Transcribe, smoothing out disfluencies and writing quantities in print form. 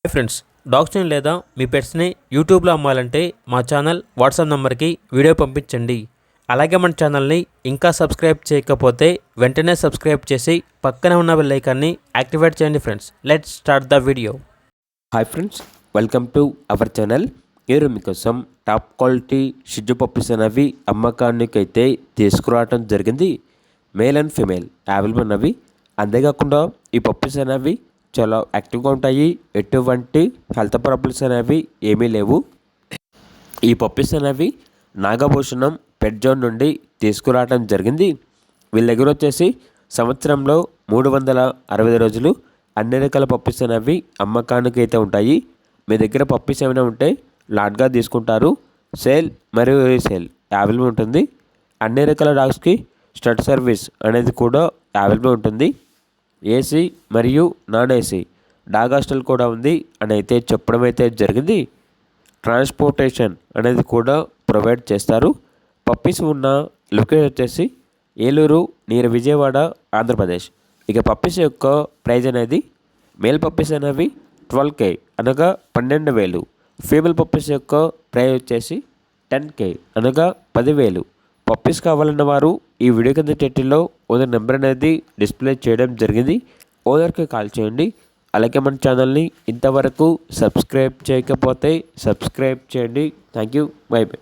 Hi friends, డాగ్స్ని లేదా మీ పెట్స్ని యూట్యూబ్లో అమ్మాలంటే మా ఛానల్ వాట్సాప్ నెంబర్కి వీడియో పంపించండి. అలాగే మన ఛానల్ని ఇంకా సబ్స్క్రైబ్ చేయకపోతే వెంటనే సబ్స్క్రైబ్ చేసి పక్కనే ఉన్న బెల్ ఐకాన్ని యాక్టివేట్ చేయండి. Friends, let's start the video. Hi friends, welcome to our channel. ఈరోజు మీకోసం టాప్ క్వాలిటీ షిజు పప్పీస్ అనేవి అమ్మకానికి అయితే తీసుకురావడం జరిగింది. మేల్ అండ్ ఫీమేల్ అవైలబుల్ ఉన్నవి. అంతేకాకుండా ఈ పప్పీస్ అనేవి చాలా యాక్టివ్గా ఉంటాయి. ఎటువంటి హెల్త్ ప్రాబ్లమ్స్ అనేవి ఏమీ లేవు. ఈ పప్పీస్ అనేవి నాగభూషణం పెట్ జోన్ నుండి తీసుకురావడం జరిగింది. వీళ్ళ దగ్గర వచ్చేసి సంవత్సరంలో 365 రోజులు అన్ని రకాల పప్పీస్ అనేవి అమ్మకానికి అయితే ఉంటాయి. మీ దగ్గర పప్పీస్ ఏమైనా ఉంటే లాట్గా తీసుకుంటారు. సేల్ మరియు రీసేల్ అవైలబుల్ ఉంటుంది. అన్ని రకాల డాగ్స్కి స్టడ్ సర్వీస్ అనేది కూడా అవైలబుల్ ఉంటుంది. ఏసీ మరియు నాన్ ఏసీ డాగ్ హాస్టల్ కూడా ఉంది అని అయితే చెప్పడం అయితే జరిగింది. ట్రాన్స్పోర్టేషన్ అనేది కూడా ప్రొవైడ్ చేస్తారు. పప్పీస్ ఉన్న లొకేషన్ వచ్చేసి ఏలూరు నియర్ విజయవాడ, ఆంధ్రప్రదేశ్. ఇక పప్పీస్ యొక్క ప్రైజ్ అనేది మేల్ పప్పీస్ అనేవి 12K అనగా 12,000. ఫీమేల్ పప్పీస్ యొక్క ప్రైజ్ వచ్చేసి 10K అనగా 10,000. పప్పీస్ కావాలన్న వారు ఈ వీడియో కింద టైటిల్లో ఓనర్ నెంబర్ అనేది డిస్ప్లే చేయడం జరిగింది. ఓనర్కి కాల్ చేయండి. అలాగే మన ఛానల్ని ఇంతవరకు సబ్స్క్రైబ్ చేయకపోతే సబ్స్క్రైబ్ చేయండి. Thank you. By by.